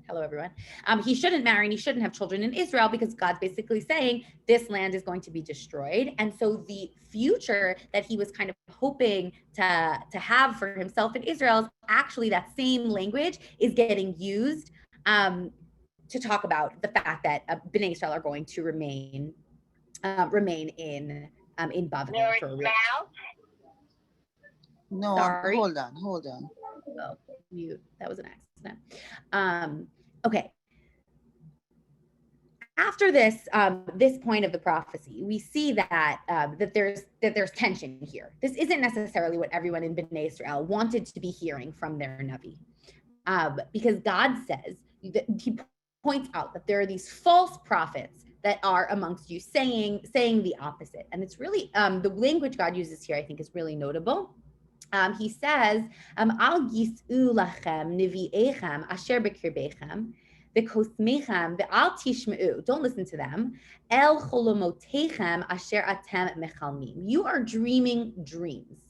Hello, everyone. He shouldn't marry and he shouldn't have children in Israel because God's basically saying this land is going to be destroyed. And so the future that he was kind of hoping to have for himself in Israel is actually that same language is getting used to talk about the fact that Bnei Israel are going to remain in Bavel for a real. No, Sorry. hold on. Oh, mute. That was an accident. Okay. After this point of the prophecy, we see that that there's tension here. This isn't necessarily what everyone in Bnei Israel wanted to be hearing from their Navi, because God says that he points out that there are these false prophets that are amongst you saying the opposite, and it's really the language God uses here, I think, is really notable. He says, "Al yis'u lachem nevi'echem asher b'kirbechem." Don't listen to them. El cholomotechem asher atem mechalmim. You are dreaming dreams.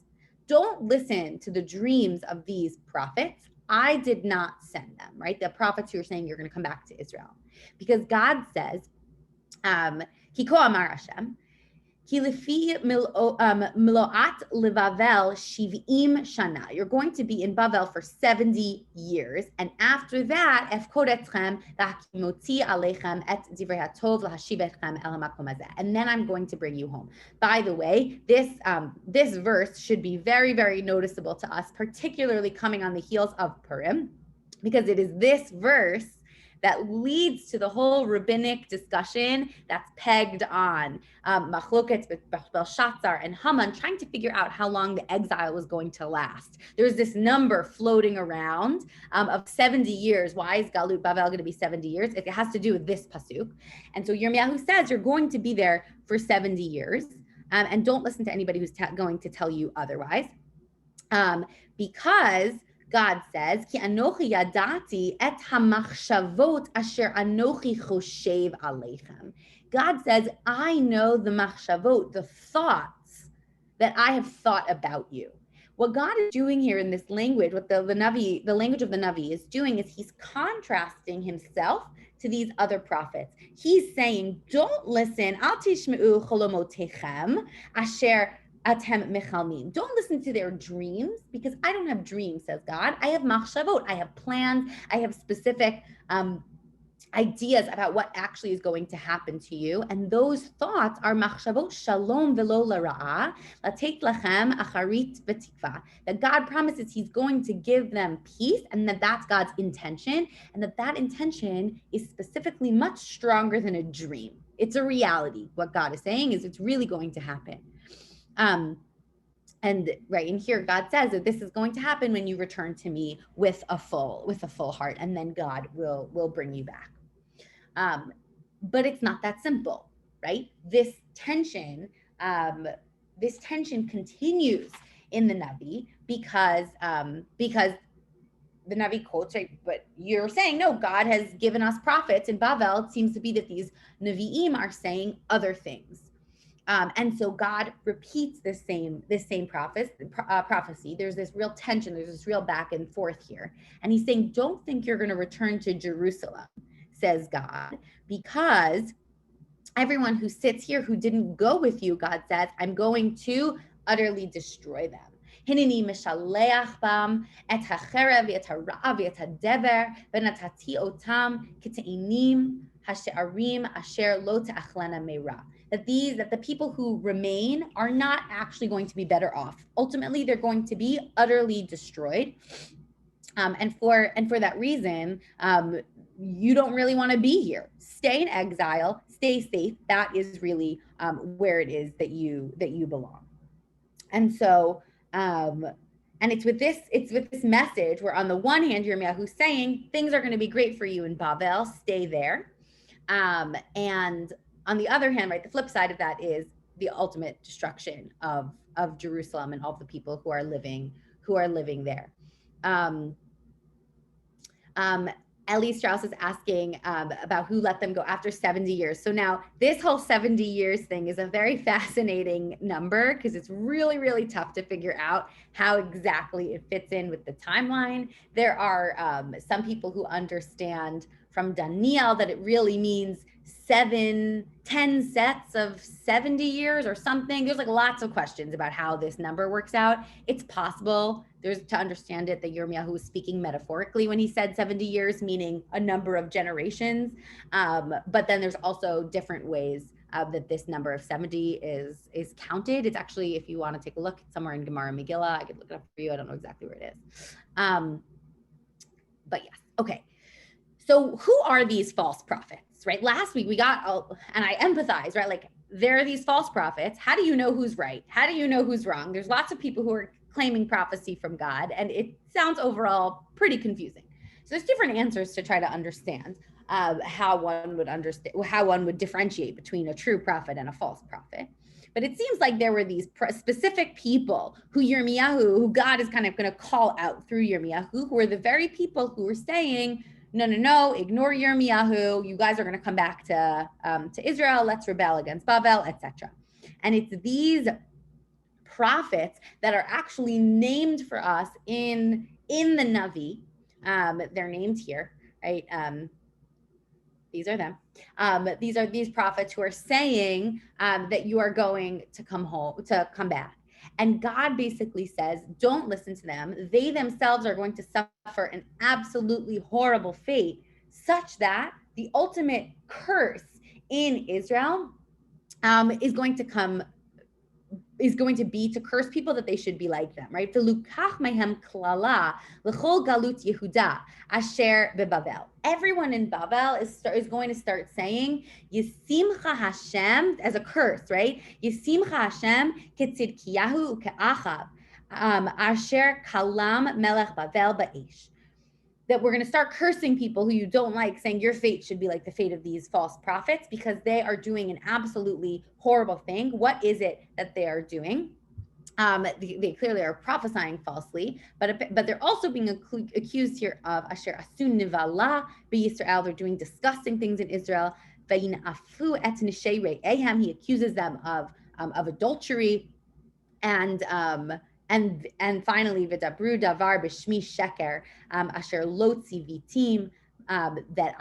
Don't listen to the dreams of these prophets. I did not send them, right? The prophets who are saying you're going to come back to Israel. Because God says, Kiko Amar Hashem, Ki lefi miloat levavel shiv'im shana. You're going to be in Bavel for 70 years, and after that, efkod etchem v'hakimoti alechem et divrei hatov lahashiv etchem el hamakom hazeh. And then I'm going to bring you home. By the way, this verse should be very, very noticeable to us, particularly coming on the heels of Purim, because it is this verse that leads to the whole rabbinic discussion that's pegged on machloket Belshazzar and Haman, trying to figure out how long the exile was going to last. There's this number floating around of 70 years. Why is Galut Bavel going to be 70 years? It has to do with this pasuk. And so Yirmiyahu says you're going to be there for 70 years. And don't listen to anybody who's going to tell you otherwise. Because God says, Ki anochi yadati et hamachshavot asher anochi choshev aleichem. God says, I know the machshavot, the thoughts that I have thought about you. What God is doing here in this language, what the language of the Navi is doing, is he's contrasting himself to these other prophets. He's saying, don't listen, al tishmeu cholomotechem asher atem mechalmim. Don't listen to their dreams, because I don't have dreams, says God. I have machshavot. I have plans. I have specific ideas about what actually is going to happen to you. And those thoughts are machshavot shalom velo lara'ah, latet lachem acharit v'tikva. That God promises he's going to give them peace, and that's God's intention, and that intention is specifically much stronger than a dream. It's a reality. What God is saying is it's really going to happen. And right in here, God says that this is going to happen when you return to me with a full heart, and then God will bring you back. But it's not that simple, right? This tension continues in the Navi because the Navi quotes, right? But you're saying, no, God has given us prophets. In Bavel, it seems to be that these Navi'im are saying other things. And so God repeats this same prophecy. There's this real tension. There's this real back and forth here. And he's saying, don't think you're going to return to Jerusalem, says God, because everyone who sits here who didn't go with you, God says, I'm going to utterly destroy them. Hineni mishaleach bam et hacherev v'et ha'ra'av v'et ha'dever v'natati otam k'te'inim ha'she'arim asher lo te'achlena meira. That the people who remain are not actually going to be better off. Ultimately, they're going to be utterly destroyed. And for that reason, you don't really want to be here. Stay in exile, stay safe. That is really where it is that you belong. And so, and it's with this message where, on the one hand, Yirmiyahu's saying things are going to be great for you in Bavel, stay there, and on the other hand, right, the flip side of that is the ultimate destruction of Jerusalem and all of the people who are living there. Ellie Strauss is asking about who let them go after 70 years. So now this whole 70 years thing is a very fascinating number because it's really, really tough to figure out how exactly it fits in with the timeline. There are some people who understand from Daniel that it really means 10 sets of 70 years or something. There's like lots of questions about how this number works out. It's possible there's to understand it that Yirmiyahu was speaking metaphorically when he said 70 years, meaning a number of generations. But then there's also different ways that this number of 70 is counted. It's actually, if you want to take a look, somewhere in Gemara Megillah. I could look it up for you. I don't know exactly where it is. But yes, okay. So who are these false prophets, right? Last week we got, and I empathize, right? Like there are these false prophets. How do you know who's right? How do you know who's wrong? There's lots of people who are claiming prophecy from God, and it sounds overall pretty confusing. So there's different answers to try to understand how one would differentiate between a true prophet and a false prophet. But it seems like there were these specific people who God is kind of going to call out through Yirmiyahu, who were the very people who were saying, no, ignore Yirmiyahu. You guys are going to come back to Israel. Let's rebel against Babel, etc. And it's these prophets that are actually named for us in the Navi. They're named here, right? These are them. These are these prophets who are saying that you are going to come back. And God basically says, don't listen to them. They themselves are going to suffer an absolutely horrible fate, such that the ultimate curse in Israel is going to be to curse people that they should be like them, right? Everyone in Babel is going to start saying Yisimcha Hashem as a curse, right? Yisimcha Hashem ketzidkiyahu uke'achav asher kalam melech Babel ba'esh. That we're going to start cursing people who you don't like, saying your fate should be like the fate of these false prophets because they are doing an absolutely horrible thing. What is it that they are doing? They clearly are prophesying falsely, but they're also being accused here of asher asun nivala b'Yisrael. They're doing disgusting things in Israel. Vayinafu et nishei re'ehem. He accuses them of adultery, and finally, v'dabru davar b'shmi sheker asher lotzi vitim, that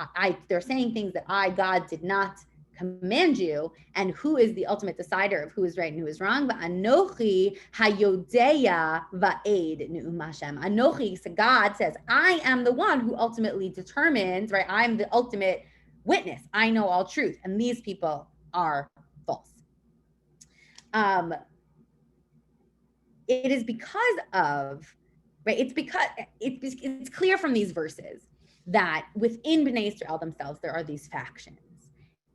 they're saying things that I, God, did not command you. And who is the ultimate decider of who is right and who is wrong? V'anochi hayodeya va'ed ne'um Hashem. Anochi, so God says, I am the one who ultimately determines, right? I'm the ultimate witness. I know all truth. And these people are false. It is because of, right? It's clear from these verses that within Bnei Israel themselves, there are these factions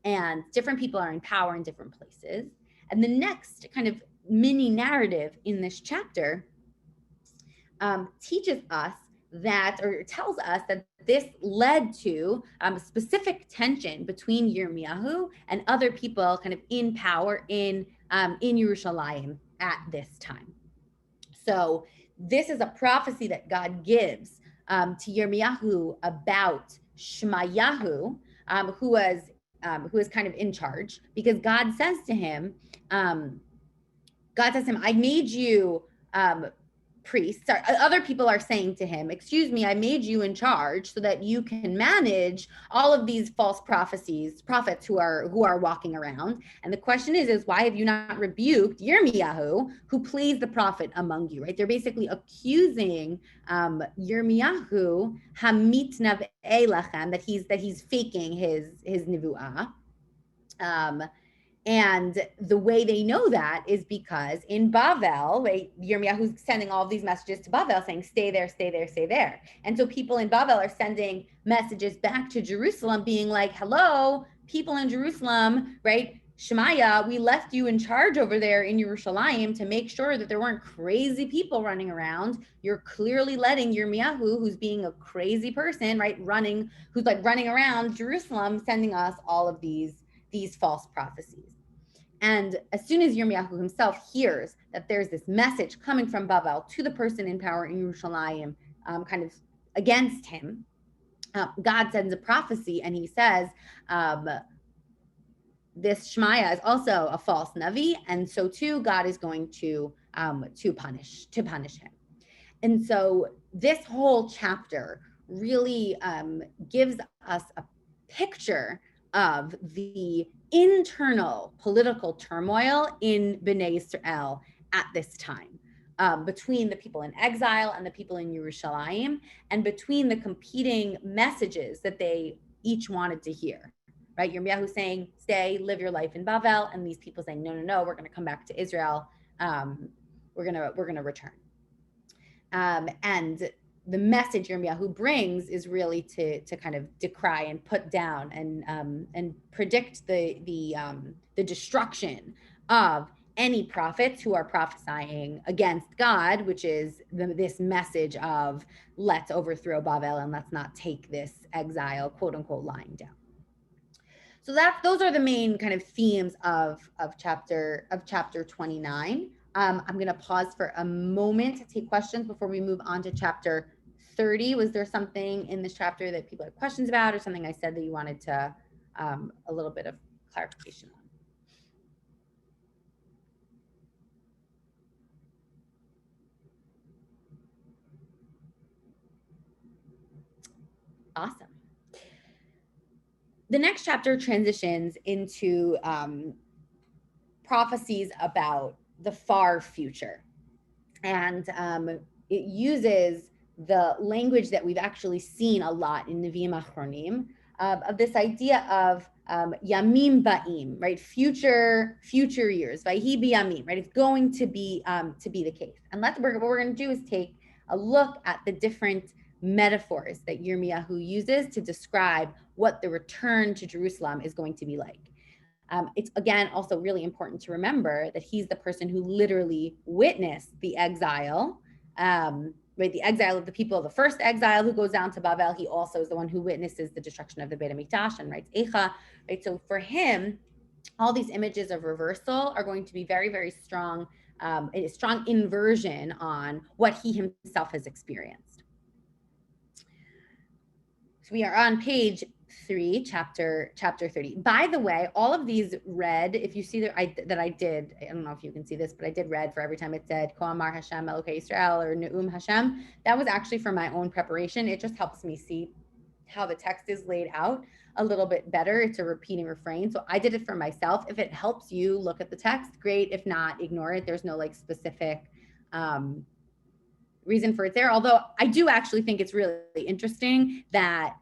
and different people are in power in different places. And the next kind of mini narrative in this chapter teaches us that, or tells us that this led to specific tension between Yirmiyahu and other people kind of in power in Yerushalayim at this time. So this is a prophecy that God gives to Yirmiyahu about Shemayahu, who is kind of in charge, because God says to him, I made you priests. Other people are saying to him, excuse me, I made you in charge so that you can manage all of these false prophets who are walking around. And the question is why have you not rebuked Yirmiyahu, who plays the prophet among you, right? They're basically accusing Yirmiyahu hamit nav'e lachem, that he's faking his nivu'ah. And the way they know that is because in Bavel, right, Yirmiyahu's sending all of these messages to Bavel saying, stay there, stay there, stay there. And so people in Bavel are sending messages back to Jerusalem being like, hello, people in Jerusalem, right? Shemaiah, we left you in charge over there in Yerushalayim to make sure that there weren't crazy people running around. You're clearly letting Yirmiyahu, who's being a crazy person, right, who's like running around Jerusalem, sending us all of these false prophecies. And as soon as Yirmiyahu himself hears that there's this message coming from Bavel to the person in power in Yerushalayim, kind of against him, God sends a prophecy and he says, this Shemaiah is also a false Navi, and so too God is going to punish him. And so this whole chapter really gives us a picture of the internal political turmoil in Bnei Israel at this time, between the people in exile and the people in Yerushalayim, and between the competing messages that they each wanted to hear. Right, Yirmiyahu saying, "Stay, live your life in Bavel," and these people saying, "No, no, no, we're going to come back to Israel. We're gonna return." And the message Yirmiyahu brings is really to kind of decry and put down and predict the destruction of any prophets who are prophesying against God, which is this message of let's overthrow Bavel and let's not take this exile, quote unquote, lying down. So those are the main kind of themes of chapter 29. I'm going to pause for a moment to take questions before we move on to chapter 30. Was there something in this chapter that people had questions about, or something I said that you wanted to a little bit of clarification on? Awesome. The next chapter transitions into prophecies about the far future. And it uses the language that we've actually seen a lot in Nevi'im Achronim, of this idea of Yamim Ba'im, right? Future years, Vayhi B'Yamim, right? It's going to be the case. And what we're going to do is take a look at the different metaphors that Yirmiyahu uses to describe what the return to Jerusalem is going to be like. It's, again, also really important to remember that he's the person who literally witnessed the exile, right? The exile of the people, the first exile who goes down to Babel. He also is the one who witnesses the destruction of the Beit HaMikdash and writes Eicha, right? So for him, all these images of reversal are going to be very, very strong, a strong inversion on what he himself has experienced. So we are on page 3, chapter 30. By the way, all of these read, if you see that I did, I don't know if you can see this, but I did read for every time it said Ko Amar Hashem Elokei Yisrael or Ne'um Hashem. That was actually for my own preparation. It just helps me see how the text is laid out a little bit better. It's a repeating refrain. So I did it for myself. If it helps you look at the text, great. If not, ignore it. There's no like specific reason for it there. Although I do actually think it's really interesting that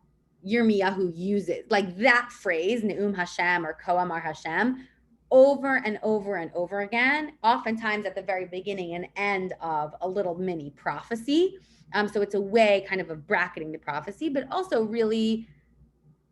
Yirmiyahu uses like that phrase, Ne'um Hashem or Ko Amar Hashem, over and over and over again, oftentimes at the very beginning and end of a little mini prophecy. So it's a way kind of bracketing the prophecy, but also really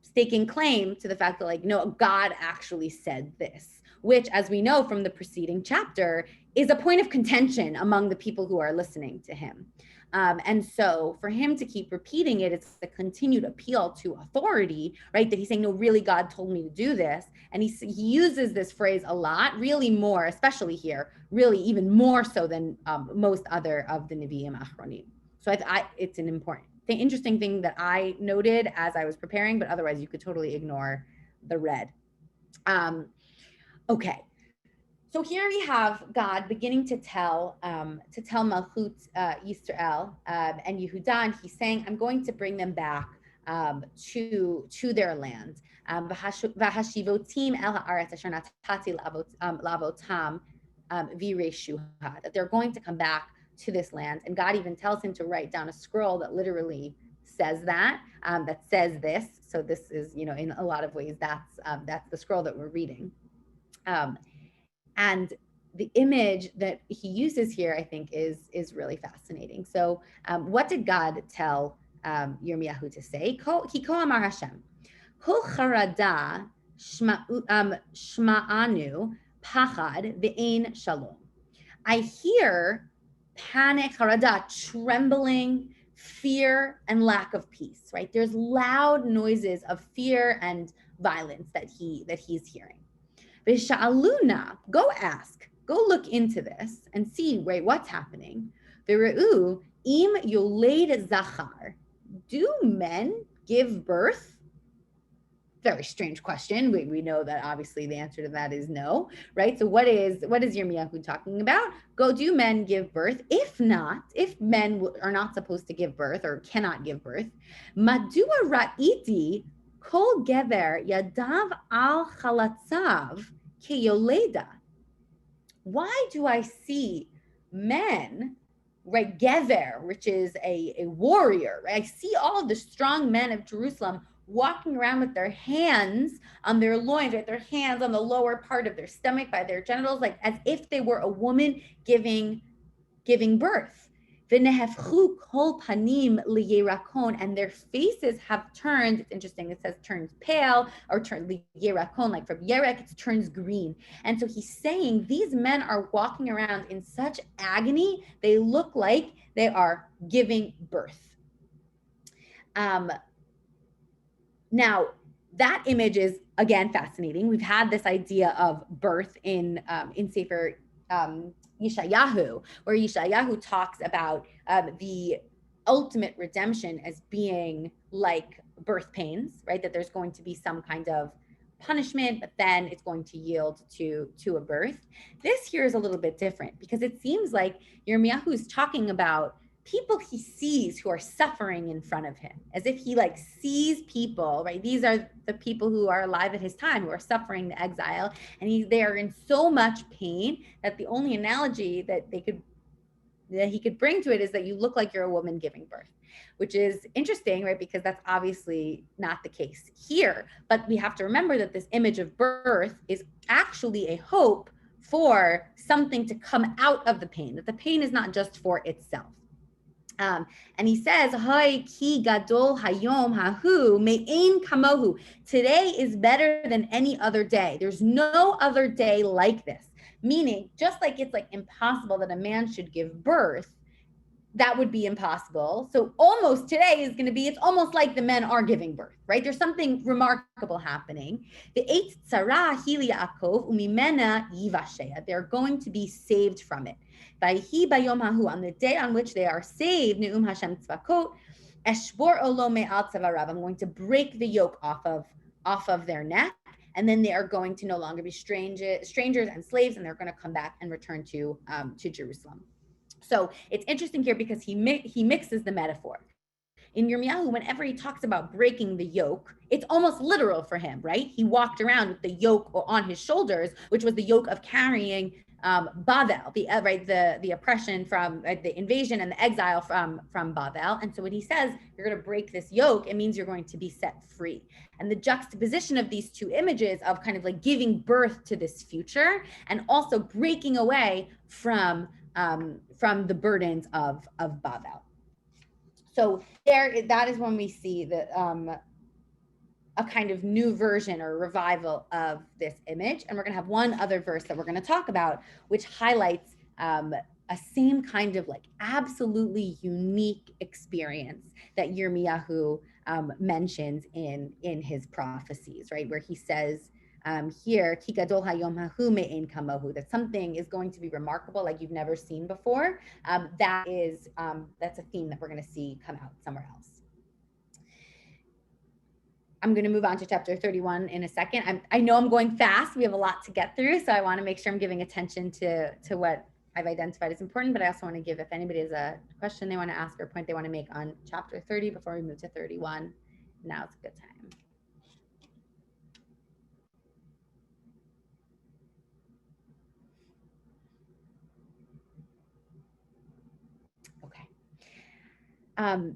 staking claim to the fact that, like, no, God actually said this, which, as we know from the preceding chapter, is a point of contention among the people who are listening to him. And so for him to keep repeating it, it's a continued appeal to authority, right? That he's saying, no, really, God told me to do this. And he uses this phrase a lot, really more, especially here, really even more so than most other of the Nevi'im Achronim. So it's an interesting thing that I noted as I was preparing, but otherwise you could totally ignore the red. Okay. So here we have God beginning to tell Malchut Yisrael and Yehuda, and he's saying, I'm going to bring them back to their land. V'hashivotim el haaretz asher natati la'avotam v'reshuha, that they're going to come back to this land. And God even tells him to write down a scroll that literally says that says this. So this is, in a lot of ways, that's the scroll that we're reading. And the image that he uses here, I think, is really fascinating. So what did God tell Yirmiyahu to say? Ki ko amar Hashem, kol charada shma'anu pachad ve'ein shalom. I hear panic, harada, trembling, fear, and lack of peace, right? There's loud noises of fear and violence that he's hearing. V'sha'aluna, go ask, go look into this and see, wait, what's happening? V're'u im yoled zachar, do men give birth? Very strange question. We know that obviously the answer to that is no, right? So what is Yirmiyahu talking about? Go, do men give birth? If not, if men are not supposed to give birth or cannot give birth, madua ra'iti kol gever yadav al chalatzav keyoleda. Why do I see men, right, gever, which is a warrior, right? I see all of the strong men of Jerusalem walking around with their hands on their loins, right? Their hands on the lower part of their stomach by their genitals, like as if they were a woman giving birth. V'nehefchu kol panim liyerakon, and their faces have turned, it's interesting, it says turns pale, or turned liyerakon, like from yerek, it turns green. And so he's saying these men are walking around in such agony, they look like they are giving birth. Now, that image is, again, fascinating. We've had this idea of birth in Sefer Yirmiyahu, where Yirmiyahu talks about the ultimate redemption as being like birth pains, right? That there's going to be some kind of punishment, but then it's going to yield to a birth. This here is a little bit different because it seems like Yirmiyahu is talking about people he sees who are suffering in front of him, as if he like sees people, right? These are the people who are alive at his time, who are suffering the exile, and they are in so much pain that the only analogy that he could bring to it is that you look like you're a woman giving birth, which is interesting, right? Because that's obviously not the case here. But we have to remember that this image of birth is actually a hope for something to come out of the pain, that the pain is not just for itself. And he says, "Hay ki gadol hayom hahu me'ein kamohu." Today is better than any other day. There's no other day like this. Meaning, just like it's like impossible that a man should give birth, that would be impossible. So almost today is going to be, it's almost like the men are giving birth, right? There's something remarkable happening. The eight tzara hili Yaakov umimena yivashea. They're going to be saved from it. Vayhi bayom hahu, on the day on which they are saved, ne'um Hashem tzvakot, eshbor olo me'al tzavarav. I'm going to break the yoke off of their neck. And then they are going to no longer be strangers and slaves, and they're going to come back and return to Jerusalem. So it's interesting here because he mixes the metaphor. In Yirmiyahu, whenever he talks about breaking the yoke, it's almost literal for him, right? He walked around with the yoke on his shoulders, which was the yoke of carrying Bavel, the oppression from the invasion and the exile from Bavel. And so when he says you're going to break this yoke, it means you're going to be set free. And the juxtaposition of these two images of kind of like giving birth to this future and also breaking away from the burdens of Bavel. So that is when we see a kind of new version or revival of this image. And we're going to have one other verse that we're going to talk about, which highlights a same kind of like absolutely unique experience that Yirmiyahu mentions in his prophecies, right? Where he says here, Ki gadol hayom hahu me'ein kamohu, that something is going to be remarkable like you've never seen before. That's a theme that we're going to see come out somewhere else. I'm going to move on to chapter 31 in a second. I know I'm going fast. We have a lot to get through, so I want to make sure I'm giving attention to what I've identified as important, but I also want to give, if anybody has a question they want to ask or a point they want to make on chapter 30 before we move to 31, now's a good time. Okay.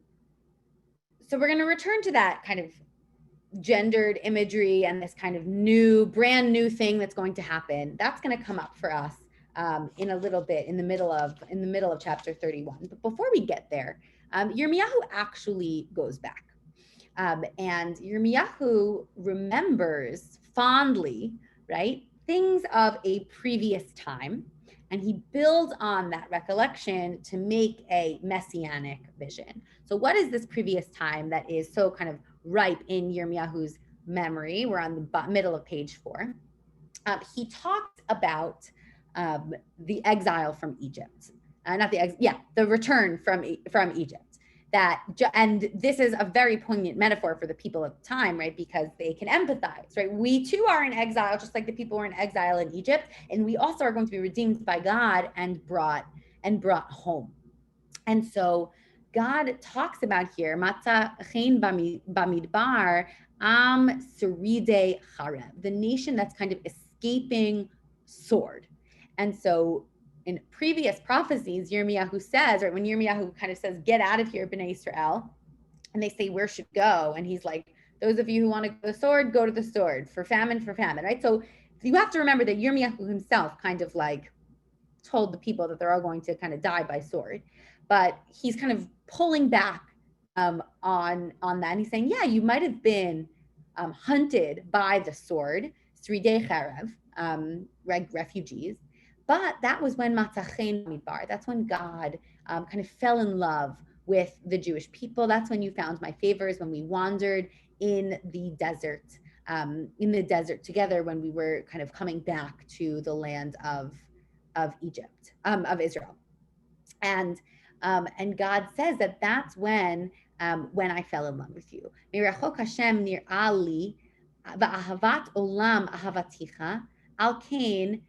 So we're going to return to that kind of gendered imagery and this kind of brand new thing that's going to happen. That's going to come up for us in a little bit in the middle of chapter 31. But before we get there, Yirmiyahu actually goes back, and Yirmiyahu remembers fondly, right, things of a previous time, and he builds on that recollection to make a messianic vision. So what is this previous time that is so kind of ripe in Yirmiyahu's memory? We're on the middle of page 4. He talked about the exile from Egypt, the return from Egypt. and this is a very poignant metaphor for the people of the time, right? Because they can empathize, right? We too are in exile, just like the people were in exile in Egypt, and we also are going to be redeemed by God and brought home. And so God talks about here, Matzah chen bamidbar am seride charev, the nation that's kind of escaping sword. And so in previous prophecies, Yirmiyahu says, right, when Yirmiyahu kind of says, get out of here, Bnei Israel, and they say, where should we go? And he's like, those of you who want to go to the sword, go to the sword, for famine, right? So you have to remember that Yirmiyahu himself kind of like told the people that they're all going to kind of die by sword, but he's kind of pulling back on that. And he's saying, yeah, you might have been hunted by the sword, Sridei Charev, refugees, but that was when Matzachen Midbar. That's when God kind of fell in love with the Jewish people. That's when you found my favors, when we wandered in the desert together, when we were kind of coming back to the land of Egypt, of Israel. And God says that that's when I fell in love with you. Mirachok Hashem nir'ali va'ahavat olam ahavaticha al kain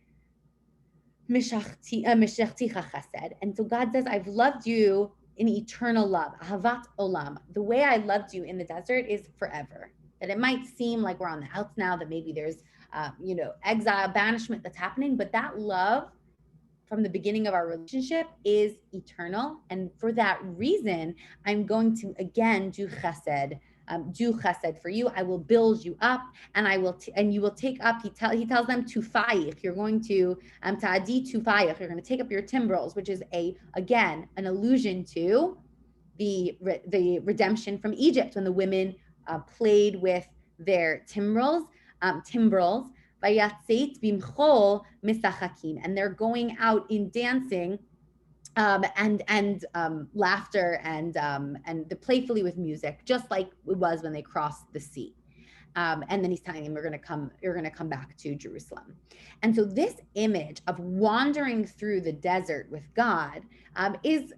mishachticha chesed. And so God says, I've loved you in eternal love, ahavat olam. The way I loved you in the desert is forever. That it might seem like we're on the outs now, that maybe there's exile, banishment that's happening, but that love from the beginning of our relationship is eternal. And for that reason, I'm going to again do chesed for you. I will build you up, and and you will take up, he tells them, tufayich. You're going to ta'adi tufayich. You're going to take up your timbrels, which is an allusion to the redemption from Egypt, when the women played with their timbrels. And they're going out in dancing and laughter and playfully with music, just like it was when they crossed the sea. And then he's telling them, you're going to come back to Jerusalem. And so this image of wandering through the desert with God is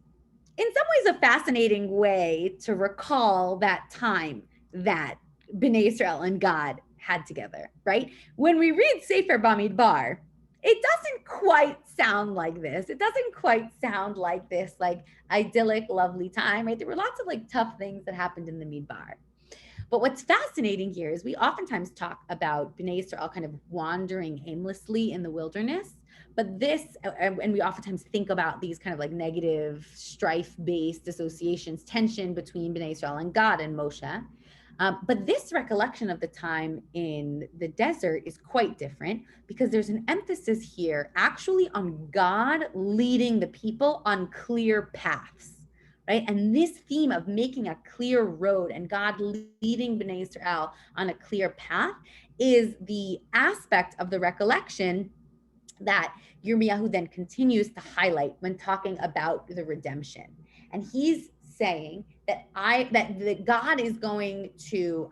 in some ways a fascinating way to recall that time that Bnei Israel and God had together, right? When we read Sefer Bamidbar, it doesn't quite sound like this. It doesn't quite sound like this like idyllic, lovely time, right? There were lots of like tough things that happened in the Midbar. But what's fascinating here is we oftentimes talk about Bnei Israel kind of wandering aimlessly in the wilderness, but this, and we oftentimes think about these kind of like negative strife-based associations, tension between Bnei Israel and God and Moshe. But this recollection of the time in the desert is quite different, because there's an emphasis here actually on God leading the people on clear paths, right? And this theme of making a clear road and God leading Bnei Israel on a clear path is the aspect of the recollection that Yirmiyahu then continues to highlight when talking about the redemption. And he's saying that God is going to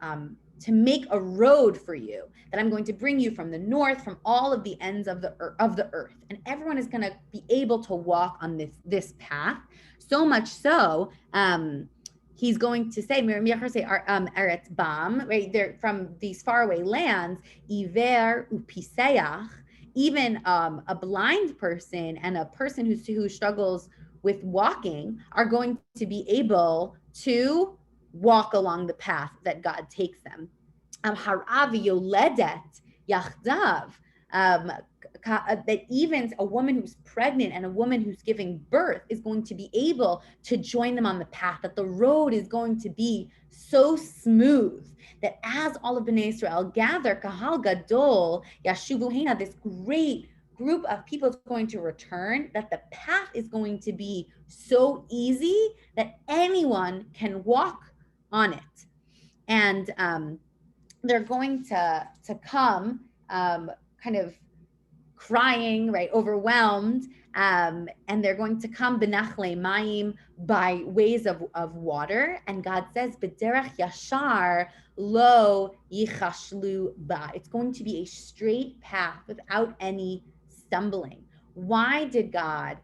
make a road for you, that I'm going to bring you from the north, from all of the ends of the earth, and everyone is going to be able to walk on this path. So much so, he's going to say, Eretz Bam, right there, from these faraway lands, Iver upiseach, even a blind person and a person who struggles with walking are going to be able to walk along the path that God takes them. Harav yoledet yachdav, that even a woman who's pregnant and a woman who's giving birth is going to be able to join them on the path, that the road is going to be so smooth that as all of Bnei Israel gather, kahal gadol yashuvu hena, this great group of people is going to return, that the path is going to be so easy that anyone can walk on it. And they're going to come kind of crying, right, overwhelmed, and they're going to come benachle mayim, by ways of water. And God says, b'derech yashar lo yichashlu ba. It's going to be a straight path without any stumbling. Why did God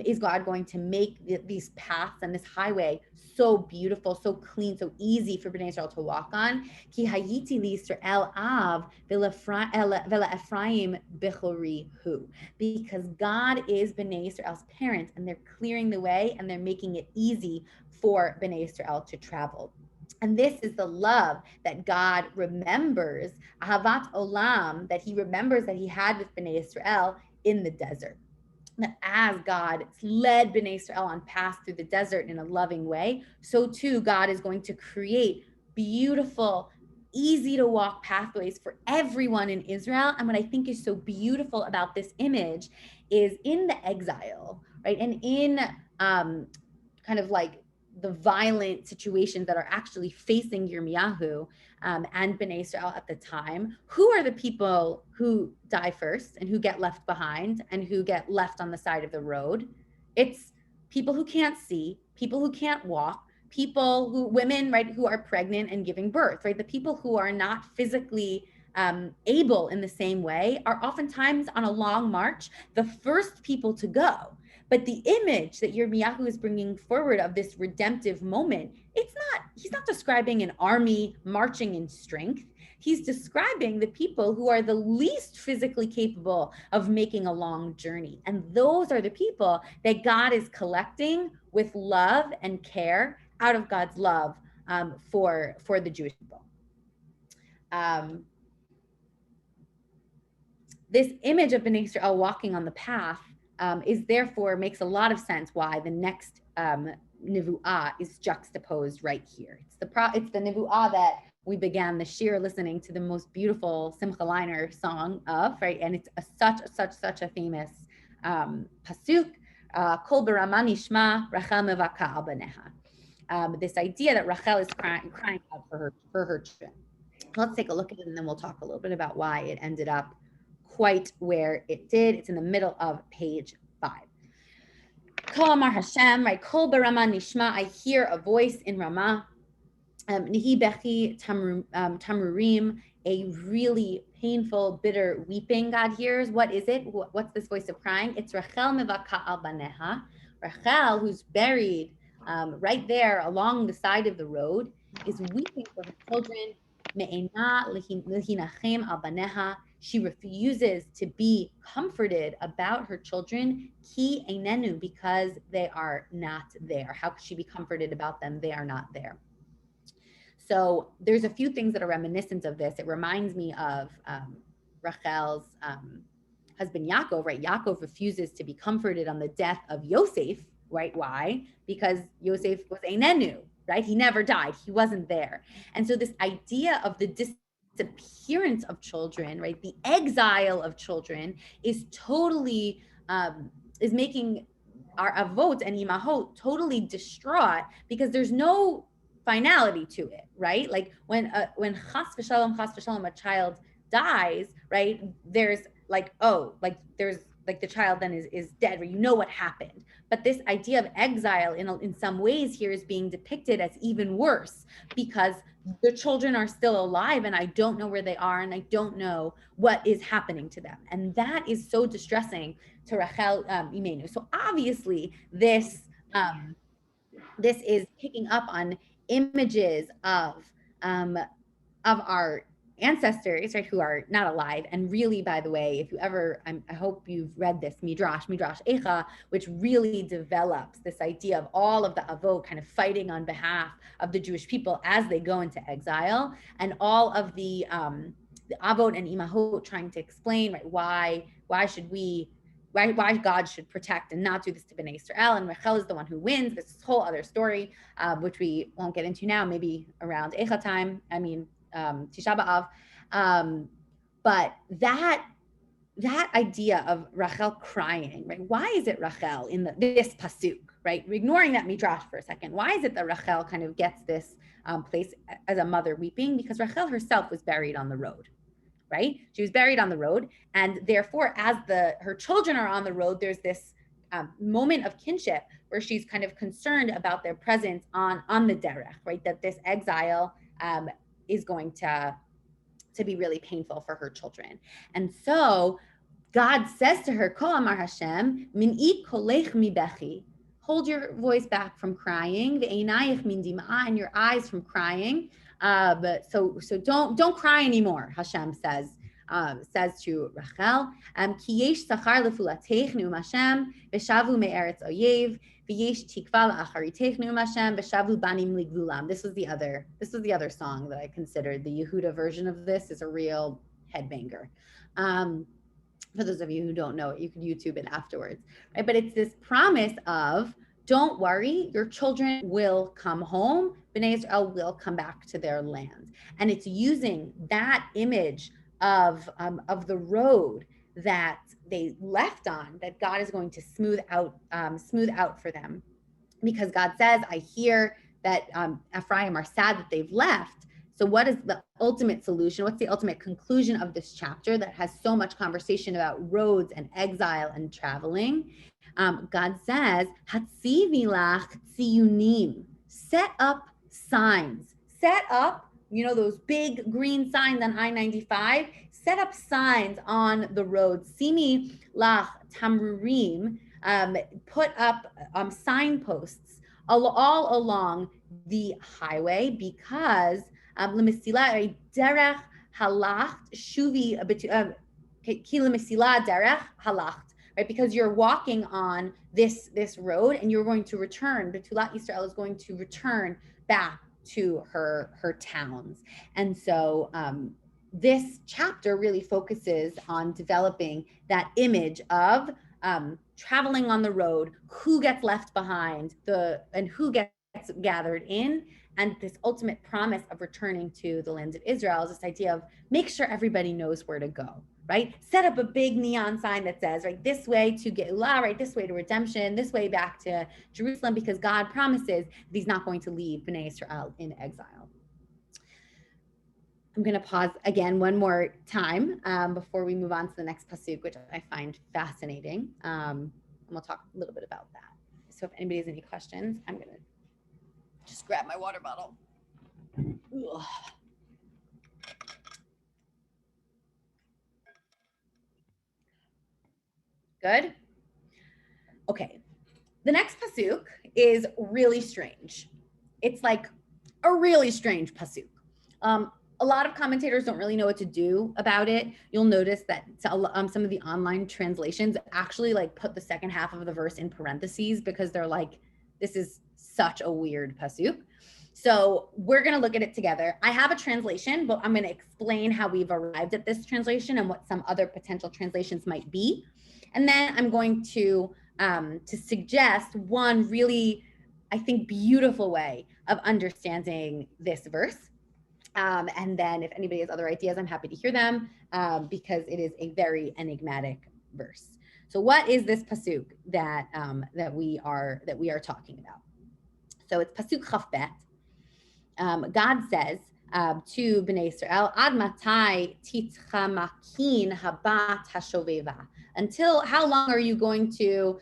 is God going to make these paths and this highway so beautiful, so clean, so easy for Bnei Israel to walk on? Ki hayiti li Yisrael av vela Ephraim bechori hu. Because God is Bnei Israel's parent, and they're clearing the way and they're making it easy for Bnei Israel to travel. And this is the love that God remembers, Ahavat Olam, that he remembers that he had with Bnei Israel in the desert. That as God led Bnei Israel on paths through the desert in a loving way, so too God is going to create beautiful, easy to walk pathways for everyone in Israel. And what I think is so beautiful about this image is in the exile, right? And in kind of like the violent situations that are actually facing Yirmiyahu and Bnei Israel at the time, who are the people who die first and who get left behind and who get left on the side of the road? It's people who can't see, people who can't walk, people who, women, right, who are pregnant and giving birth, right? The people who are not physically able in the same way are oftentimes on a long march, the first people to go. But the image that Yirmiyahu is bringing forward of this redemptive moment, he's not describing an army marching in strength. He's describing the people who are the least physically capable of making a long journey. And those are the people that God is collecting with love and care out of God's love for the Jewish people. This image of Bnei Israel walking on the path is therefore makes a lot of sense why the next nevuah is juxtaposed right here. It's the nevuah that we began the shir listening to the most beautiful Simcha Liner song of, right? And it's such a famous pasuk. Kol berama nishma Rachel mevaka al baneha. This idea that Rachel is crying out for her children. Let's take a look at it, and then we'll talk a little bit about why it ended up quite where it did. It's in the middle of page 5. Kol Amar Hashem, right? Kol barama nishma, I hear a voice in Ramah. Nihi bechi tamurim, a really painful, bitter weeping God hears. What is it? What's this voice of crying? It's Rachel mevaka al baneha. Rachel, who's buried right there along the side of the road, is weeping for her children. Me'ena lehinachem al baneha. She refuses to be comforted about her children, ki einenu, because they are not there. How could she be comforted about them? They are not there. So there's a few things that are reminiscent of this. It reminds me of Rachel's husband Yaakov, right? Yaakov refuses to be comforted on the death of Yosef, right? Why? Because Yosef was einenu, right? He never died. He wasn't there. And so this idea of the disappearance of children, right? The exile of children is totally, is making our avot and imahot totally distraught because there's no finality to it, right? Like when chas v'shalom, a child dies, right? There's like, oh, like there's like the child then is dead, where you know what happened. But this idea of exile in some ways here is being depicted as even worse because the children are still alive and I don't know where they are and I don't know what is happening to them. And that is so distressing to Rachel Imenu. So obviously this is picking up on images of our ancestors, right, who are not alive. And really, by the way, if you ever, I hope you've read this Midrash Echa, which really develops this idea of all of the avot kind of fighting on behalf of the Jewish people as they go into exile, and all of the avot and imahot trying to explain, right, why should we, why God should protect and not do this to Bnei Israel, and Rachel is the one who wins. This is a whole other story, which we won't get into now, maybe around Eicha time, Tisha B'Av. But that idea of Rachel crying, right? Why is it Rachel in this pasuk, right? Ignoring that midrash for a second, why is it that Rachel kind of gets this place as a mother weeping? Because Rachel herself was buried on the road. Right? She was buried on the road. And therefore, as her children are on the road, there's this moment of kinship where she's kind of concerned about their presence on the derech, right? That this exile is going to be really painful for her children. And so God says to her, Ko Amar Hashem, Min'i kolech mi bechi. Hold your voice back from crying, ve'einayich min dim'a, and your eyes from crying. So don't cry anymore. Hashem says to Rachel, Ki yesh sachar lefulatech ne'um Hashem, v'shavu me'eretz oyev, v'yesh tikva la'acharitech ne'um Hashem, v'shavu banim ligvulam. This was the other song that I considered. The Yehuda version of this is a real headbanger. For those of you who don't know it, you can YouTube it afterwards, right? But it's this promise of, don't worry, your children will come home. Bnei Israel will come back to their land. And it's using that image of the road that they left on, that God is going to smooth out for them. Because God says, I hear that Ephraim are sad that they've left. So what is the ultimate solution? What's the ultimate conclusion of this chapter that has so much conversation about roads and exile and traveling? God says, Hatzivi lach tziyunim. Set up signs. Set up, those big green signs on I-95. Set up signs on the roads. Simi lach tamrurim. Put up signposts all along the highway, because L'mesila derech halacht shuvi ki l'mesila derech halacht, right? Because you're walking on this road, and you're going to return. Betulat Yisrael is going to return back to her towns. And so this chapter really focuses on developing that image of traveling on the road, who gets left behind, and who gets gathered in. And this ultimate promise of returning to the land of Israel is this idea of make sure everybody knows where to go, right? Set up a big neon sign that says, right, this way to Geulah, right, this way to redemption, this way back to Jerusalem, because God promises that he's not going to leave Bnei Israel in exile. I'm going to pause again one more time before we move on to the next pasuk, which I find fascinating. And we'll talk a little bit about that. So if anybody has any questions, I'm going to just grab my water bottle. Ugh. Good? Okay. The next pasuk is really strange. It's like a really strange pasuk. A lot of commentators don't really know what to do about it. You'll notice that some of the online translations actually put the second half of the verse in parentheses, because they're like, this is such a weird pasuk. So we're going to look at it together. I have a translation, but I'm going to explain how we've arrived at this translation and what some other potential translations might be. And then I'm going to suggest one really, I think, beautiful way of understanding this verse. And then if anybody has other ideas, I'm happy to hear them, because it is a very enigmatic verse. So what is this pasuk that we are talking about? So it's pasuk chaf bet. God says to Bnei Israel, Ad matai titchamakin habat hashoveva. Until how long are you going to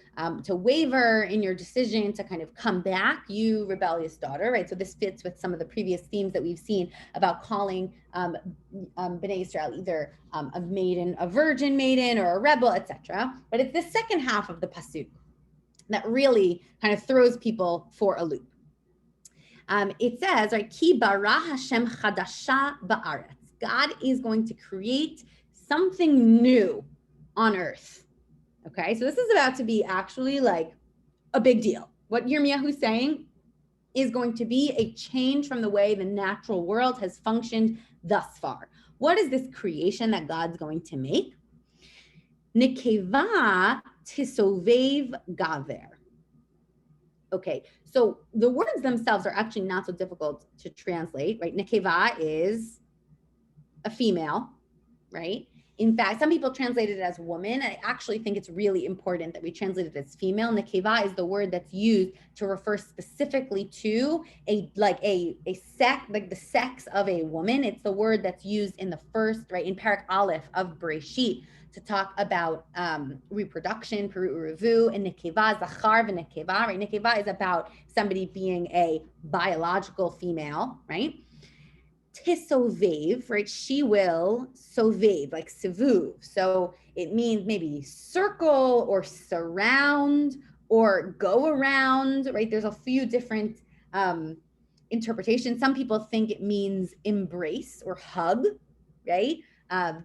waver in your decision to kind of come back, you rebellious daughter, right? So this fits with some of the previous themes that we've seen about calling Bnei Israel either a maiden, a virgin maiden, or a rebel, etc. But it's the second half of the pasuk that really kind of throws people for a loop. It says, right, Ki bara Hashem chadasha ba'aretz. God is going to create something new on earth. Okay, so this is about to be actually like a big deal. What Yirmiyahu is saying is going to be a change from the way the natural world has functioned thus far. What is this creation that God's going to make? Nekeva tisovev gaver. Okay, so the words themselves are actually not so difficult to translate, right? Nekeva is a female, right? In fact, some people translate it as woman. I actually think it's really important that we translate it as female. Nekeva is the word that's used to refer specifically to the sex of a woman. It's the word that's used in the first, right, in Parak Aleph of Bereshit, to talk about reproduction, peru uruvu, and nekeva, zachar v'nekeva, right? Nekeva is about somebody being a biological female, right? tisovev, right? She will sovev, like sivuv. So it means maybe circle or surround or go around, right? There's a few different interpretations. Some people think it means embrace or hug, right? To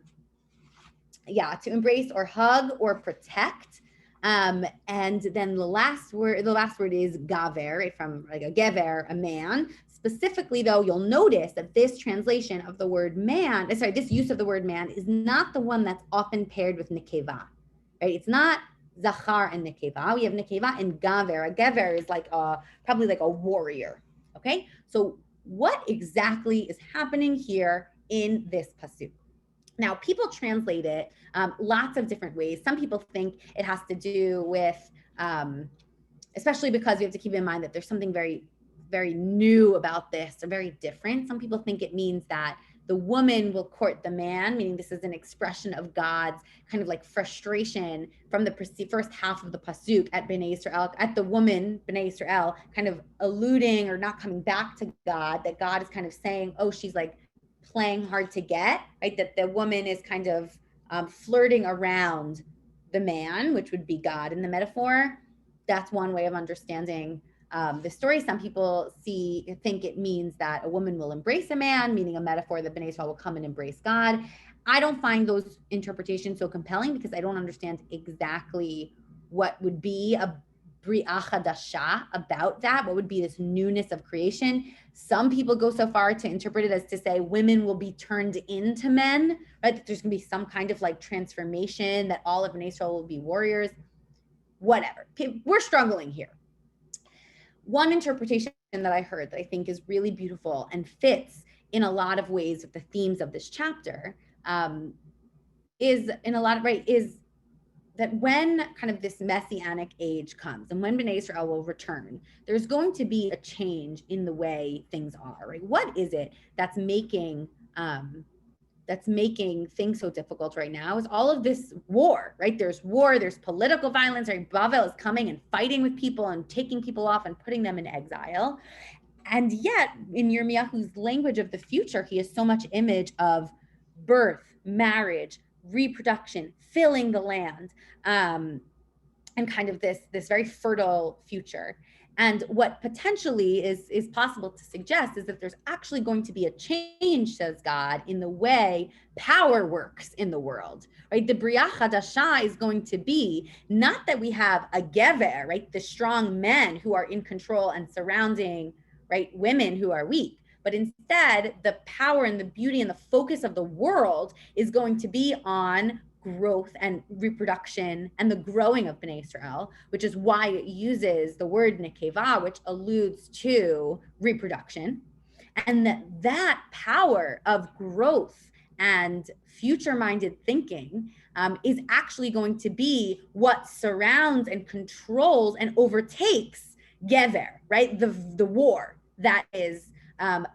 embrace or hug or protect. And then the last word is gaver, right? From like a gever, a man. Specifically, though, you'll notice that this translation of the word man, this use of the word man is not the one that's often paired with nekeva, right? It's not zachar and nekeva. We have nekeva and gaver. A gever is like probably like a warrior. Okay, so what exactly is happening here in this pasuk? Now, people translate it lots of different ways. Some people think it has to do with, especially because we have to keep in mind that there's something very, very new about this, or very different. Some people think it means that the woman will court the man, meaning this is an expression of God's kind of like frustration from the first half of the pasuk at Bnei Israel, at the woman, Bnei Israel, kind of alluding or not coming back to God, that God is kind of saying, oh, she's like playing hard to get, right? That the woman is kind of flirting around the man, which would be God in the metaphor. That's one way of understanding the story. Some people think it means that a woman will embrace a man, meaning a metaphor that Bnei Israel will come and embrace God. I don't find those interpretations so compelling because I don't understand exactly what would be a Bri'ah Chadasha about that. What would be this newness of creation? Some people go so far to interpret it as to say women will be turned into men, right? That there's going to be some kind of like transformation, that all of Israel will be warriors. Whatever. We're struggling here. One interpretation that I heard that I think is really beautiful and fits in a lot of ways with the themes of this chapter is that when kind of this messianic age comes and when Bnei Israel will return, there's going to be a change in the way things are, right? What is it that's making things so difficult right now is all of this war, right? There's war, there's political violence, right? Bavel is coming and fighting with people and taking people off and putting them in exile. And yet, in Yirmiyahu's language of the future, he has so much image of birth, marriage, reproduction, filling the land, and kind of this very fertile future. And what potentially is possible to suggest is that there's actually going to be a change, says God, in the way power works in the world, right? The Bri'ah Chadasha is going to be not that we have a gever, right? The strong men who are in control and surrounding, right, women who are weak. But instead, the power and the beauty and the focus of the world is going to be on growth and reproduction and the growing of Bnei Israel, which is why it uses the word nekeva, which alludes to reproduction. And that power of growth and future-minded thinking is actually going to be what surrounds and controls and overtakes gever, right? The war that is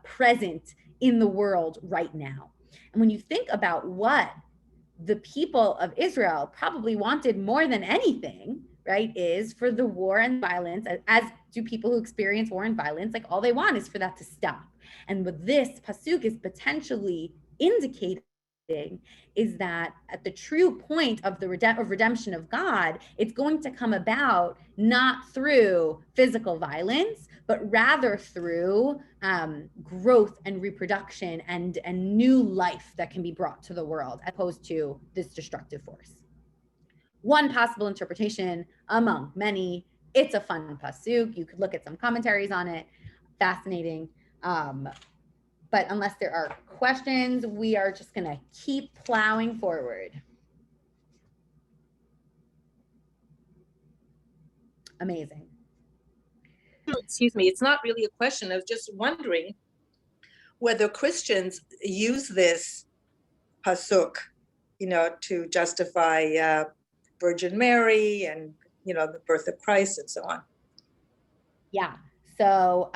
present in the world right now. And when you think about what the people of Israel probably wanted more than anything, right, is for the war and violence, as do people who experience war and violence, like all they want is for that to stop. And what this pasuk is potentially indicating is that at the true point of the redemption of God, it's going to come about not through physical violence, but rather through growth and reproduction and new life that can be brought to the world, as opposed to this destructive force. One possible interpretation among many. It's a fun pasuk. You could look at some commentaries on it. Fascinating. But unless there are questions, we are just going to keep plowing forward. Amazing. Excuse me, it's not really a question. I was just wondering whether Christians use this pasuk, to justify Virgin Mary and, the birth of Christ and so on. Yeah. So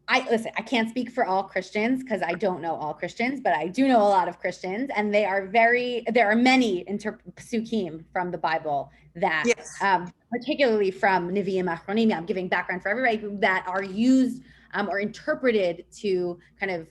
I can't speak for all Christians because I don't know all Christians, but I do know a lot of Christians, and there are many psukim from the Bible that, yes. Particularly from Nevi'im Achronim, I'm giving background for everybody, that are used or interpreted to kind of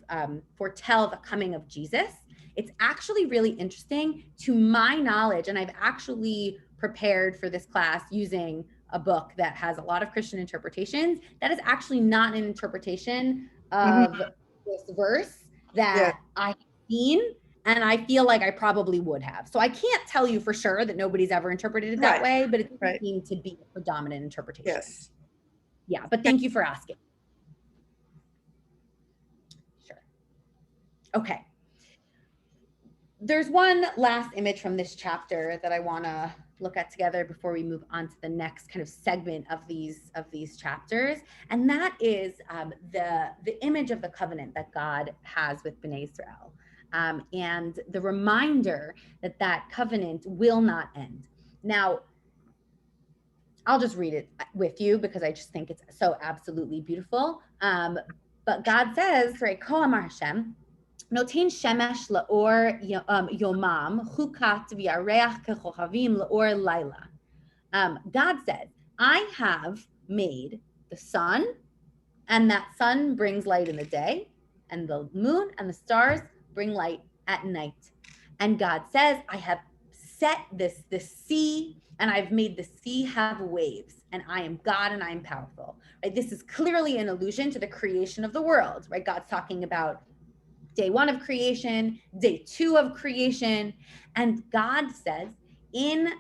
foretell the coming of Jesus. It's actually really interesting to my knowledge, and I've actually prepared for this class using a book that has a lot of Christian interpretations. That is actually not an interpretation of this verse that I have seen, and I feel like I probably would have. So I can't tell you for sure that nobody's ever interpreted it that way, but it doesn't seem to be a predominant interpretation. Yes. Yeah, but thank you for asking. Sure. Okay. There's one last image from this chapter that I want to look at together before we move on to the next kind of segment of these chapters, and that is the image of the covenant that God has with Bnei Israel, and the reminder that that covenant will not end. Now, I'll just read it with you because I just think it's so absolutely beautiful. But God says, right, Ko Amar Hashem, Notain shemesh laor yomam chukat v'yareach kechochavim laor laila. God says, I have made the sun, and that sun brings light in the day, and the moon and the stars bring light at night. And God says, I have set this sea, and I've made the sea have waves, and I am God and I am powerful. Right? This is clearly an allusion to the creation of the world. Right? God's talking about day one of creation, day two of creation. And God says, in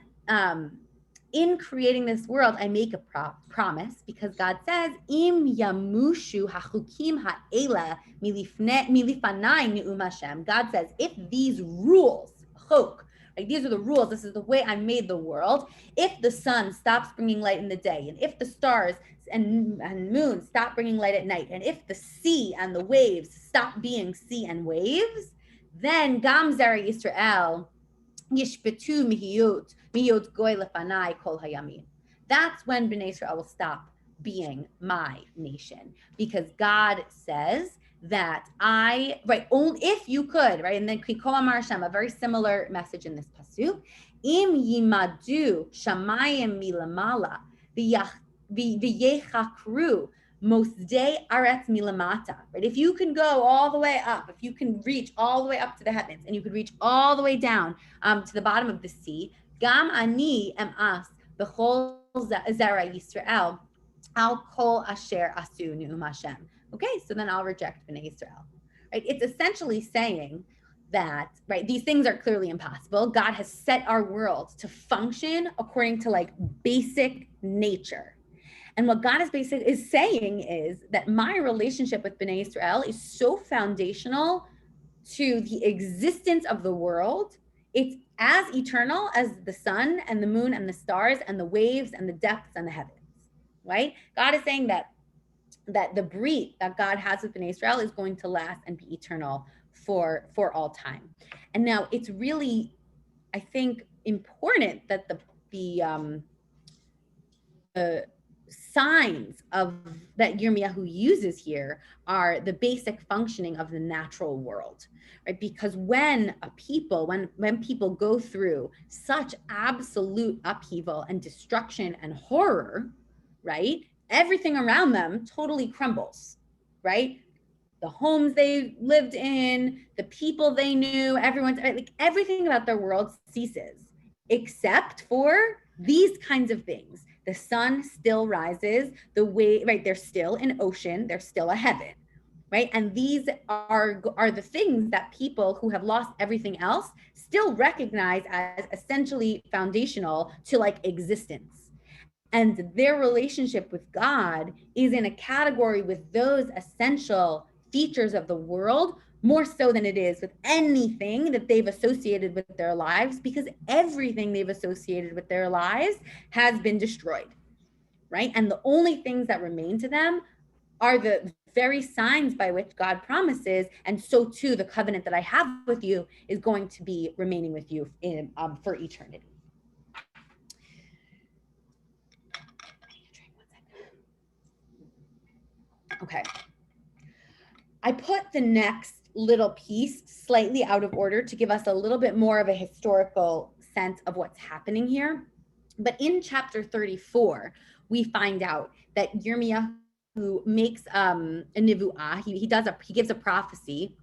creating this world, I make a promise, because God says, Im yamushu hachukim ha'ela milifanai ne'um Hashem. God says, if these rules, chok, like these are the rules, this is the way I made the world. If the sun stops bringing light in the day, and if the stars and moon stop bringing light at night, and if the sea and the waves stop being sea and waves, then Gam Zera Yisrael yishpetu mihiyot goy lefanai kol hayamin. That's when Bnei Israel will stop being my nation, because God says that only if you could, right? And then Ko Amar Hashem, a very similar message in this pasuk, Im yimadu shamayim milamala v'yechakru mosdei aretz milamata. Right? If you can go all the way up, if you can reach all the way up to the heavens, and you could reach all the way down to the bottom of the sea, gam ani em as b'chol zera Yisrael al kol asher asu ne'um Hashem. Okay, so then I'll reject Bnei Israel. Right? It's essentially saying that, right, these things are clearly impossible. God has set our world to function according to like basic nature. And what God is saying is that my relationship with Bnei Israel is so foundational to the existence of the world. It's as eternal as the sun and the moon and the stars and the waves and the depths and the heavens, right? God is saying that the brit that God has with Bnei Israel is going to last and be eternal for all time. And now it's really, I think, important that the signs of that Yirmiyahu uses here are the basic functioning of the natural world, right? Because when people go through such absolute upheaval and destruction and horror, right? Everything around them totally crumbles, right? The homes they lived in, the people they knew, everything about their world ceases, except for these kinds of things. The sun still rises, they're still an ocean, they're still a heaven, right? And these are the things that people who have lost everything else still recognize as essentially foundational to like existence. And their relationship with God is in a category with those essential features of the world, more so than it is with anything that they've associated with their lives, because everything they've associated with their lives has been destroyed, right? And the only things that remain to them are the very signs by which God promises, and so too the covenant that I have with you is going to be remaining with you for eternity. Okay. I put the next little piece slightly out of order to give us a little bit more of a historical sense of what's happening here. But in chapter 34, we find out that Yirmiyahu makes a nivu'ah. He gives a prophecy,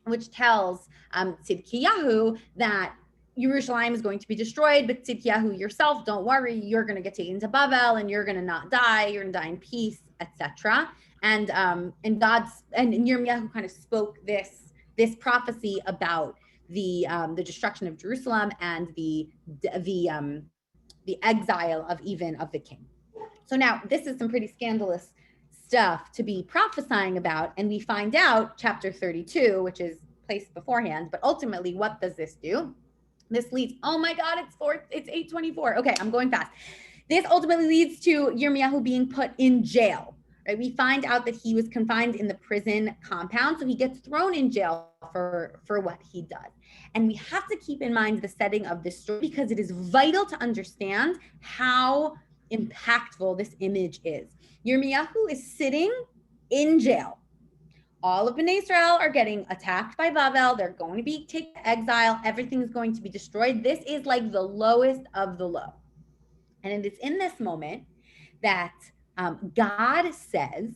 which tells Tzidkiyahu that Yerushalayim is going to be destroyed, but Tzidkiyahu yourself, don't worry, you're going to get taken to Bavel and you're going to not die, you're going to die in peace, etc. And Yirmiyahu kind of spoke this prophecy about the destruction of Jerusalem and the exile of the king. So now this is some pretty scandalous stuff to be prophesying about, and we find out chapter 32, which is placed beforehand, but ultimately what does this do? This leads, oh my God, it's 8:24. Okay, I'm going fast. This ultimately leads to Yirmiyahu being put in jail, right? We find out that he was confined in the prison compound, so he gets thrown in jail for what he does. And we have to keep in mind the setting of this story because it is vital to understand how impactful this image is. Yirmiyahu is sitting in jail. All of Bnei Israel are getting attacked by Bavel. They're going to be taken to exile. Everything's going to be destroyed. This is like the lowest of the low. And it is in this moment that God says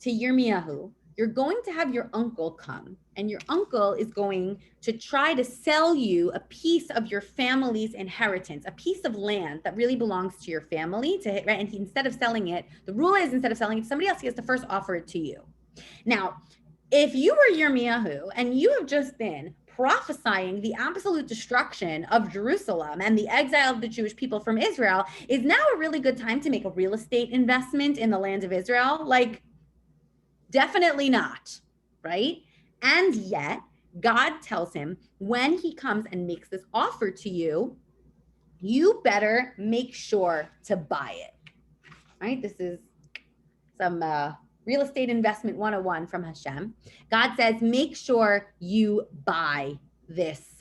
to Yirmiyahu, you're going to have your uncle come, and your uncle is going to try to sell you a piece of your family's inheritance, a piece of land that really belongs to your family. Right? And instead of selling it, the rule is instead of selling it to somebody else, he has to first offer it to you. Now, if you were Yirmiyahu and you have just been prophesying the absolute destruction of Jerusalem and the exile of the Jewish people from Israel, is now a really good time to make a real estate investment in the land of Israel? Like, definitely not, right? And yet, God tells him when he comes and makes this offer to you, you better make sure to buy it, right? This is some real estate investment 101 from Hashem. God says, make sure you buy this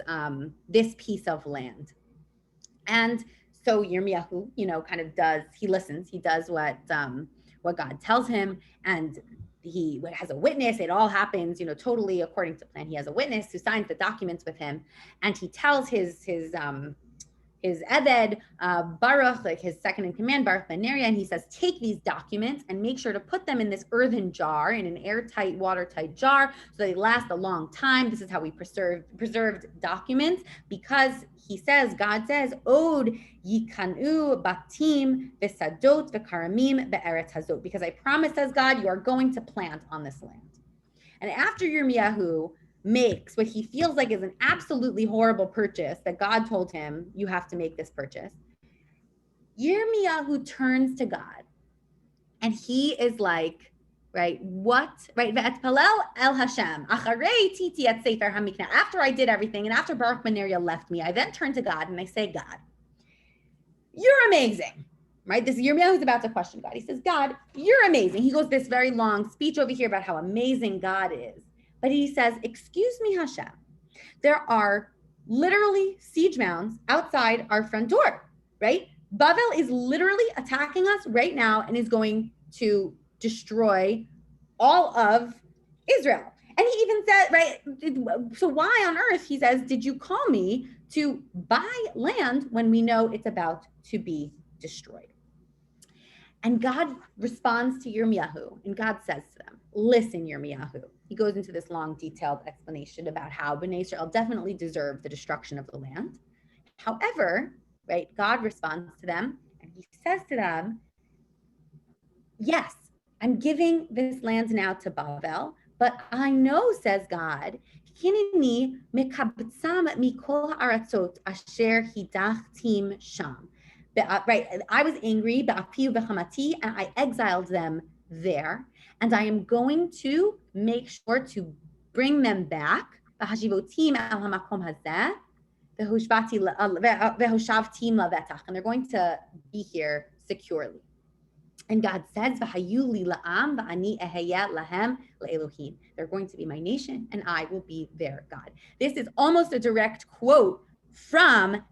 piece of land. And so Yirmiyahu, kind of listens, he does what God tells him, and he has a witness. It all happens, totally according to plan. He has a witness who signs the documents with him, and he tells his Eved, Baruch, like his second in command, Baruch ben Neriah, and he says, take these documents and make sure to put them in this earthen jar, in an airtight, watertight jar, so they last a long time. This is how we preserved documents, because God says, Od yikanu batim v'sadot v'karamim be'eretz hazot, because I promise, says God, you are going to plant on this land. And after Yirmiyahu makes what he feels like is an absolutely horrible purchase that God told him, you have to make this purchase, Yirmiyahu turns to God and he is like, right, what? Right, Ve'etpalel el Hashem, acharei titi et Sefer hamikna. After I did everything and after Baruch ben Neriah left me, I then turn to God and I say, God, you're amazing. Right? This Yirmiyahu is about to question God. He says, God, you're amazing. He goes this very long speech over here about how amazing God is. But he says, excuse me, Hashem, there are literally siege mounds outside our front door, right? Bavel is literally attacking us right now and is going to destroy all of Israel. And he even said, right, so why on earth, he says, did you call me to buy land when we know it's about to be destroyed? And God responds to Yirmiyahu, and God says to them, listen, Yirmiyahu. He goes into this long, detailed explanation about how Bnei Israel definitely deserved the destruction of the land. However, right, God responds to them, and he says to them, yes, I'm giving this land now to Bavel, but I know, says God, Hineni mekabetzam mikol ha'aratzot asher hidachtim sham. Right, I was angry, and I exiled them there, and I am going to make sure to bring them back. And they're going to be here securely. And God says, they're going to be my nation, and I will be their God. This is almost a direct quote from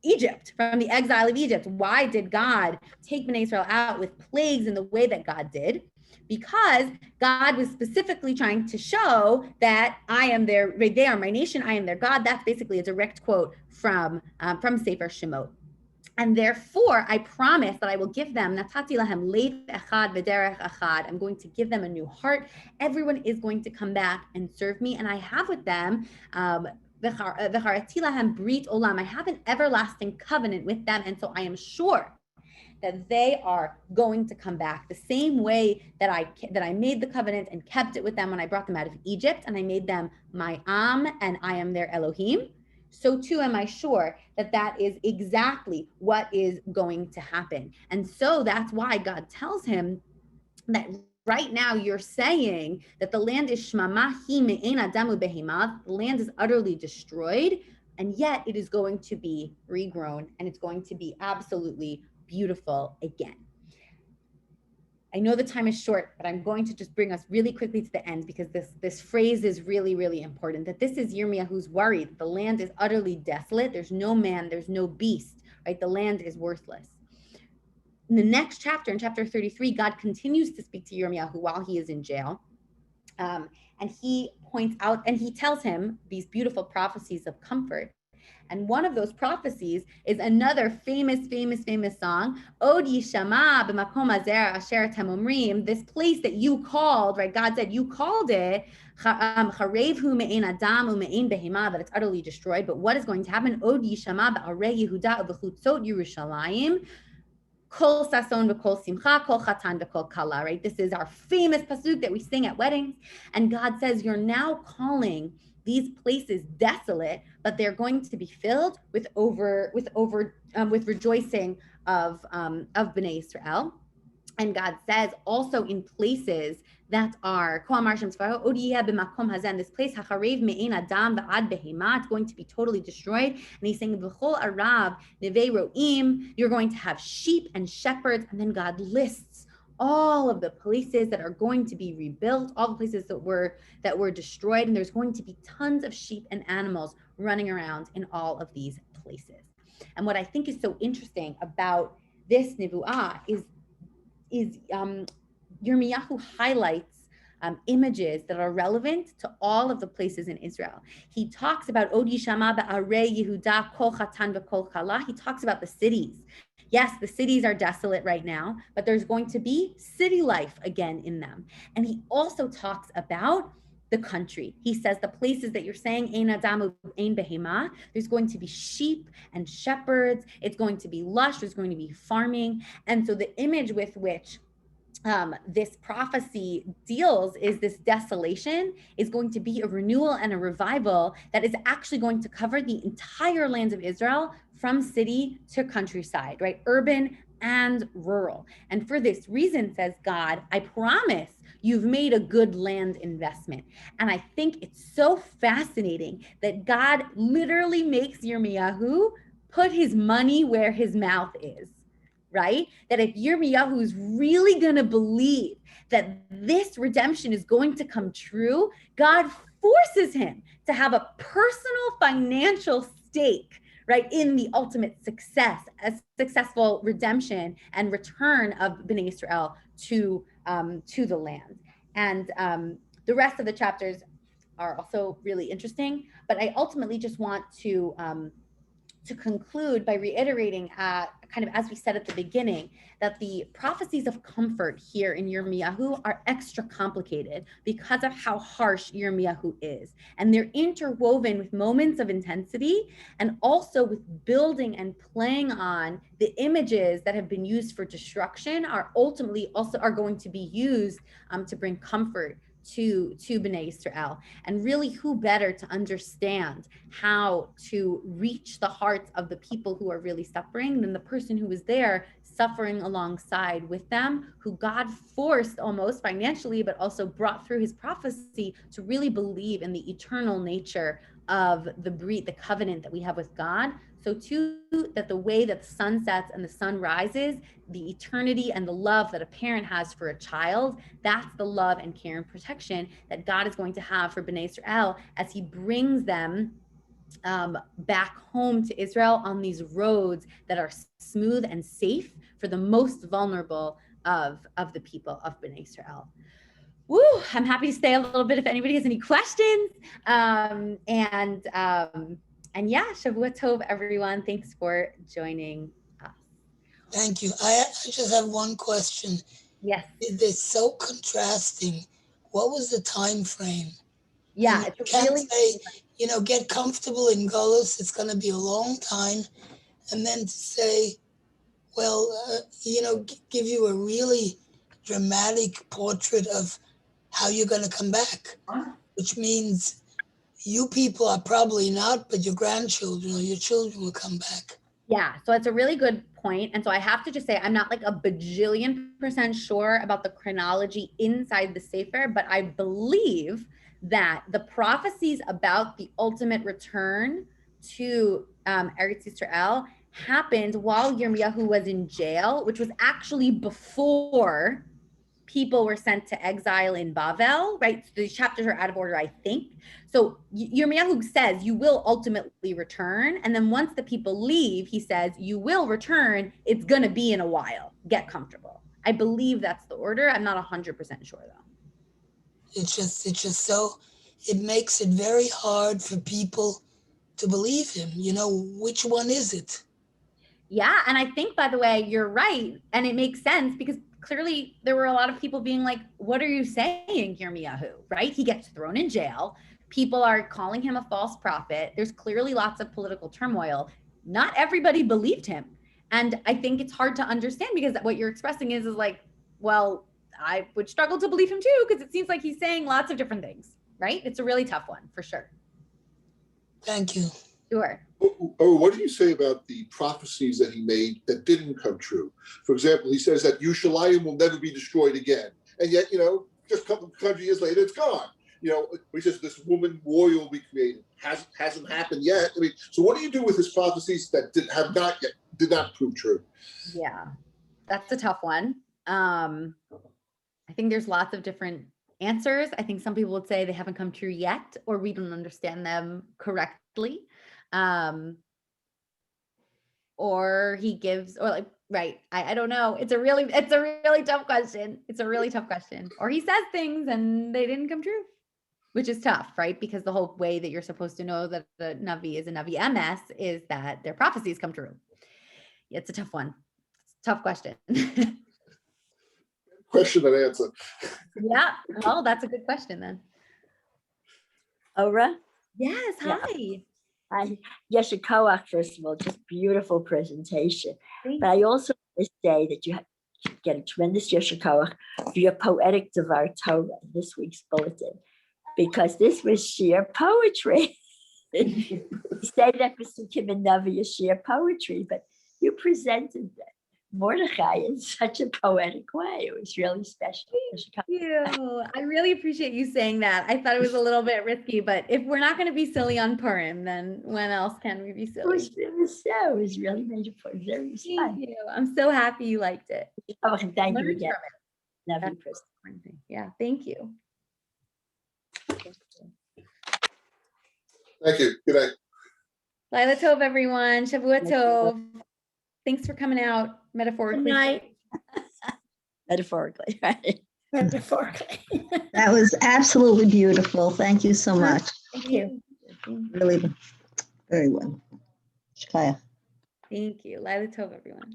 Egypt, from the exile of Egypt. Why did God take Bnei Israel out with plagues in the way that God did? Because God was specifically trying to show that they are my nation, I am their God. That's basically a direct quote from Sefer Shemot. And therefore, I promise that I will give them, natati lahem lev echad v'derech echad. I'm going to give them a new heart. Everyone is going to come back and serve me. And I have with them, v'charati lahem brit olam. I have an everlasting covenant with them. And so I am sure that they are going to come back the same way that I made the covenant and kept it with them when I brought them out of Egypt, and I made them my Am, and I am their Elohim. So too am I sure that that is exactly what is going to happen. And so that's why God tells him that right now you're saying that the land is shmamahi me'en adamu behimav, the land is utterly destroyed, and yet it is going to be regrown, and it's going to be absolutely beautiful again. I know the time is short, but I'm going to just bring us really quickly to the end, because this phrase is really, really important, that this is Yirmiyahu's worried. The land is utterly desolate. There's no man, there's no beast, right? The land is worthless. In the next chapter, in chapter 33, God continues to speak to Yirmiyahu while he is in jail. And he points out, and he tells him these beautiful prophecies of comfort. And one of those prophecies is another famous song, Od Yishama b'makom hazer asher atem omrim, this place that you called, right? God said you called it, charev hu me'en adam u'me'en behema, that it's utterly destroyed. But what is going to happen? Od Yishama ba'arei Yehuda u'b'chutzot Yerushalayim, Kol sason v'kol simcha, kol chatan v'kol kala, right? This is our famous pasuk that we sing at weddings. And God says, you're now calling these places desolate, but they're going to be filled with rejoicing of Bnei Israel. And God says also in places that are this place, it's going to be totally destroyed. And he's saying, you're going to have sheep and shepherds. And then God lists all of the places that are going to be rebuilt, all the places that were destroyed, and there's going to be tons of sheep and animals running around in all of these places. And what I think is so interesting about this nivu'ah is Yirmiyahu highlights images that are relevant to all of the places in Israel. He talks about Od Yishama ba'arei Yehuda kol chatan v'kol kala. He talks about the cities. Yes, the cities are desolate right now, but there's going to be city life again in them. And he also talks about the country. He says the places that you're saying, Ein Adam Ein Behema, there's going to be sheep and shepherds. It's going to be lush. There's going to be farming. And so the image with which this prophecy deals is this desolation is going to be a renewal and a revival that is actually going to cover the entire land of Israel from city to countryside, right? Urban and rural. And for this reason, says God, I promise you've made a good land investment. And I think it's so fascinating that God literally makes Yirmiyahu put his money where his mouth is. Right? That if Yirmiyahu is really going to believe that this redemption is going to come true, God forces him to have a personal financial stake, right, in the ultimate success, a successful redemption and return of Bnei Israel to the land. And the rest of the chapters are also really interesting, but I ultimately just want to conclude by reiterating, kind of as we said at the beginning, that the prophecies of comfort here in Yirmiyahu are extra complicated because of how harsh Yirmiyahu is. And they're interwoven with moments of intensity and also with building and playing on the images that have been used for destruction are ultimately also are going to be used to bring comfort to Bnei Israel. And really, who better to understand how to reach the hearts of the people who are really suffering than the person who was there suffering alongside with them, who God forced almost financially, but also brought through his prophecy to really believe in the eternal nature of the covenant that we have with God. So too, that the way that the sun sets and the sun rises, the eternity and the love that a parent has for a child, that's the love and care and protection that God is going to have for Bnei Israel as he brings them back home to Israel on these roads that are smooth and safe for the most vulnerable of the people of Bnei Israel. Woo, I'm happy to stay a little bit if anybody has any questions. And yeah, Shavua Tov, everyone. Thanks for joining us. Thank you. I just have one question. Yes. They're so contrasting. What was the time frame? Yeah, You it's can't really say, get comfortable in Golos. It's going to be a long time. And then to say, well, give you a really dramatic portrait of how you're going to come back, which means you people are probably not, but your grandchildren or your children will come back. Yeah, so it's a really good point. And so I have to just say, I'm not like a bajillion% sure about the chronology inside the Sefer, but I believe that the prophecies about the ultimate return to Eretz Yisrael happened while Yirmiyahu was in jail, which was actually before people were sent to exile in Bavel, right? So these chapters are out of order, I think. So Yirmiyahu says, you will ultimately return. And then once the people leave, he says, you will return. It's going to be in a while. Get comfortable. I believe that's the order. I'm not 100% sure, though. It's just so, it makes it very hard for people to believe him. Which one is it? Yeah. And I think, by the way, you're right. And it makes sense because clearly there were a lot of people being like, what are you saying, Yirmiyahu, right? He gets thrown in jail. People are calling him a false prophet. There's clearly lots of political turmoil. Not everybody believed him. And I think it's hard to understand because what you're expressing is like, well, I would struggle to believe him too, because it seems like he's saying lots of different things, right? It's a really tough one for sure. Thank you. Sure. Oh, what do you say about the prophecies that he made that didn't come true? For example, he says that Yerushalayim will never be destroyed again. And yet, just a couple of years later, it's gone. He says this woman warrior will be created. Hasn't happened yet. I mean, so what do you do with his prophecies that did not prove true? Yeah, that's a tough one. I think there's lots of different answers. I think some people would say they haven't come true yet, or we don't understand them correctly. Or he gives, or like, right. I don't know. It's a really tough question. It's a really tough question. Or he says things and they didn't come true, which is tough, right? Because the whole way that you're supposed to know that the Navi is a Navi MS is that their prophecies come true. It's a tough one. It's a tough question. Question and answer. Yeah. Well, that's a good question then. Ora? Yes. Hi. Hi. Yesher Koach, first of all, just beautiful presentation. Thank But I also want to say that you get a tremendous Yesher Koach for your poetic Devar Torah in this week's bulletin, because this was sheer poetry. You say that Pesukim and Navi is sheer poetry, but you presented Mordechai in such a poetic way. It was really special. Thank you. I really appreciate you saying that. I thought it was a little bit risky, but if we're not going to be silly on Purim, then when else can we be silly? It was really major for very Thank fun. you. I'm so happy you liked it. Oh, and thank you Learned again. from it. Navi That's the important thing. Yeah, thank you. Thank you. Good night. Laila Tov, everyone. Shavua Tov. Thanks for coming out metaphorically. Good night. Metaphorically, right? Metaphorically. That was absolutely beautiful. Thank you so much. Thank you. Really, very well. Shkaya. Thank you. Laila Tov, everyone.